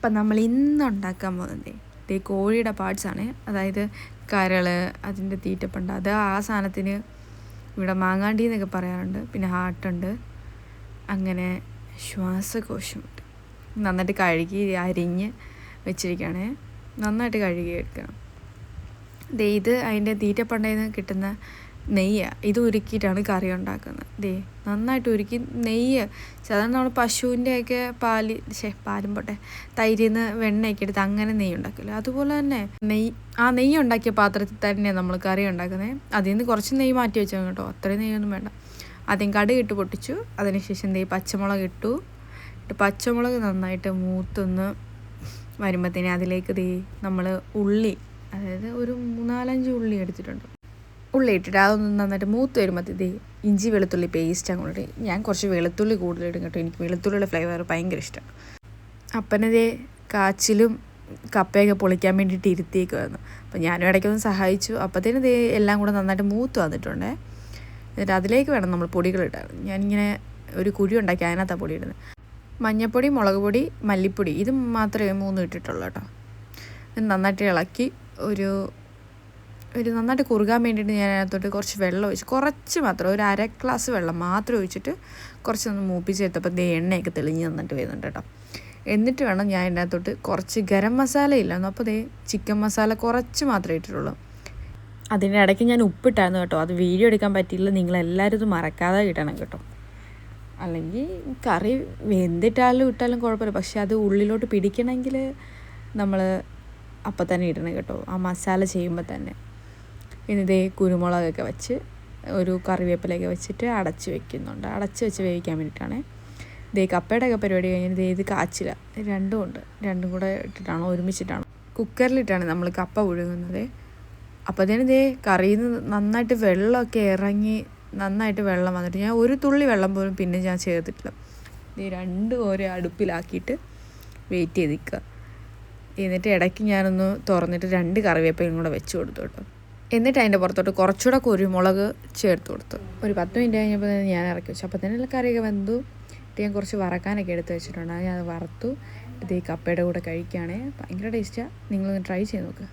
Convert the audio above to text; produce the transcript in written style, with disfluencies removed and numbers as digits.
അപ്പം നമ്മൾ ഇന്ന് ഉണ്ടാക്കാൻ പോകുന്നത് ഈ കോഴിയുടെ പാർട്സാണ്. അതായത് കരൾ, അതിൻ്റെ തീറ്റപ്പണ്ട, അത് ആ സാധനത്തിന് ഇവിടെ മാങ്ങാണ്ടി എന്നൊക്കെ പറയാറുണ്ട്. പിന്നെ ഹാർട്ടുണ്ട്, അങ്ങനെ ശ്വാസകോശമുണ്ട്. നന്നായിട്ട് കഴുകി അരിഞ്ഞ് വെച്ചിരിക്കുകയാണ്. നന്നായിട്ട് കഴുകി എടുക്കണം. ഇത് അതിൻ്റെ തീറ്റപ്പണ്ടയിൽ നിന്ന് കിട്ടുന്ന നെയ്യാണ്. ഇത് ഉരുക്കിയിട്ടാണ് കറി ഉണ്ടാക്കുന്നത്. നന്നായിട്ട് ഉരുക്കി നെയ്യ്, സാധാരണ നമ്മൾ പശുവിൻ്റെയൊക്കെ പാലും പോട്ടെ തൈരിൽ നിന്ന് വെണ്ണയൊക്കെ എടുത്ത് അങ്ങനെ നെയ്യ് ഉണ്ടാക്കില്ല. അതുപോലെ തന്നെ നെയ്യ് ഉണ്ടാക്കിയ പാത്രത്തിൽ തന്നെ നമ്മൾ കറി ഉണ്ടാക്കുന്നത്. അതിൽ നിന്ന് കുറച്ച് നെയ്യ് മാറ്റി വെച്ചാൽ കേട്ടോ, അത്രയും നെയ്യൊന്നും വേണ്ട. ആദ്യം കടുക് ഇട്ട് പൊട്ടിച്ചു, അതിനുശേഷം പച്ചമുളക് ഇട്ടു. പച്ചമുളക് നന്നായിട്ട് മൂത്തൊന്ന് വരുമ്പോഴത്തേന് അതിലേക്ക് നമ്മൾ ഉള്ളി, അതായത് ഒരു 4-5 ഉള്ളി എടുത്തിട്ടുണ്ട്. ഉള്ളി ഇട്ടിട്ട് അതൊന്ന് നന്നായിട്ട് മൂത്ത് വരുമ്പോഴത്തേക്ക് ഇഞ്ചി വെളുത്തുള്ളി പേസ്റ്റ് അങ്ങോട്ട്. ഞാൻ കുറച്ച് വെളുത്തുള്ളി കൂടുതലിടും കേട്ടോ, എനിക്ക് വെളുത്തുള്ളിയുടെ ഫ്ലേവർ ഭയങ്കര ഇഷ്ടമാണ്. അപ്പനതേ കാച്ചിലും കപ്പയൊക്കെ പൊളിക്കാൻ വേണ്ടിയിട്ട് ഇരുത്തിയേക്കുമായിരുന്നു. അപ്പോൾ ഞാനും ഇടയ്ക്കൊന്ന് സഹായിച്ചു. അപ്പോഴത്തേനും എല്ലാം കൂടെ നന്നായിട്ട് മൂത്ത് വന്നിട്ടുണ്ടേ. എന്നിട്ട് അതിലേക്ക് വേണം നമ്മൾ പൊടികളിടാൻ. ഞാനിങ്ങനെ ഒരു കുഴി ഉണ്ടാക്കി അതിനകത്താണ് പൊടി ഇടുന്നത്. മഞ്ഞൾപ്പൊടി, മുളക് പൊടി, മല്ലിപ്പൊടി, ഇത് മാത്രമേ 3 ഇട്ടിട്ടുള്ളൂ കേട്ടോ. നന്നായിട്ട് ഇളക്കി ഒരു നന്നായിട്ട് കുറുകാൻ വേണ്ടിയിട്ട് ഞാൻ അതിനകത്തോട്ട് കുറച്ച് വെള്ളം ഒഴിച്ച്, കുറച്ച് മാത്രം, ഒരു 1/2 ഗ്ലാസ് വെള്ളം മാത്രം ഒഴിച്ചിട്ട് കുറച്ചൊന്ന് മൂപ്പിച്ചെടുത്തപ്പോൾ എണ്ണയൊക്കെ തെളിഞ്ഞ് നന്നായിട്ട് വരുന്നുണ്ട് കേട്ടോ. എന്നിട്ട് വേണം ഞാൻ അതിനകത്തോട്ട് കുറച്ച് ഗരം മസാല ഇല്ലായിരുന്നു, അപ്പോൾ ചിക്കൻ മസാല കുറച്ച് മാത്രമേ ഇട്ടിട്ടുള്ളൂ. അതിൻ്റെ ഇടയ്ക്ക് ഞാൻ ഉപ്പിട്ടായിരുന്നു കേട്ടോ, അത് വീഡിയോ എടുക്കാൻ പറ്റിയില്ല. നിങ്ങളെല്ലാവരും ഇത് മറക്കാതെ ഇടണം കേട്ടോ, അല്ലെങ്കിൽ കറി വെന്തിട്ടാലും ഇട്ടാലും കുഴപ്പമില്ല. പക്ഷെ അത് ഉള്ളിലോട്ട് പിടിക്കണമെങ്കിൽ നമ്മൾ അപ്പം തന്നെ ഇടണം കേട്ടോ, ആ മസാല ചെയ്യുമ്പോൾ തന്നെ. പിന്നെ കുരുമുളകൊക്കെ വെച്ച് ഒരു കറിവേപ്പിലയൊക്കെ വെച്ചിട്ട് അടച്ച് വെക്കുന്നുണ്ട്. അടച്ച് വെച്ച് വേവിക്കാൻ വേണ്ടിയിട്ടാണ്. കപ്പയുടെ ഒക്കെ പരിപാടി കഴിഞ്ഞിട്ട് ഇത് കാച്ചില, രണ്ടും കൂടെ ഇട്ടിട്ടാണ്, ഒരുമിച്ചിട്ടാണ് കുക്കറിലിട്ടാണ് നമ്മൾ കപ്പ പുഴുങ്ങുന്നത്. അപ്പോൾ അതിന് കറിയിൽ നിന്ന് നന്നായിട്ട് വെള്ളമൊക്കെ ഇറങ്ങി നന്നായിട്ട് വെള്ളം വന്നിട്ട് ഞാൻ ഒരു തുള്ളി വെള്ളം പോലും പിന്നെ ഞാൻ ചേർത്തിട്ടില്ല. രണ്ടും ഓരോ അടുപ്പിലാക്കിയിട്ട് വെയിറ്റ് ചെയ്ത് നിൽക്കുക. എന്നിട്ട് ഇടയ്ക്ക് ഞാനൊന്ന് തുറന്നിട്ട് 2 കറിവേപ്പിലയും കൂടെ വെച്ച് കൊടുത്തു കേട്ടോ. എന്നിട്ട് അതിൻ്റെ പുറത്തോട്ട് കുറച്ചുകൂടെ കുരുമുളക് ചേർത്ത് കൊടുത്തു. ഒരു 10 മിനിറ്റ് കഴിഞ്ഞപ്പോൾ ഞാൻ ഇറക്കി വെച്ചു. അപ്പോൾ തന്നെ കറിയൊക്കെ വെന്തു. ഞാൻ കുറച്ച് വറക്കാനൊക്കെ എടുത്ത് വെച്ചിട്ടുണ്ട്, ഞാൻ അത് വറുത്തു. കപ്പയുടെ കൂടെ കഴിക്കുകയാണെങ്കിൽ ഭയങ്കര ടേസ്റ്റാണ്. നിങ്ങളൊന്ന് ട്രൈ ചെയ്ത് നോക്കുക.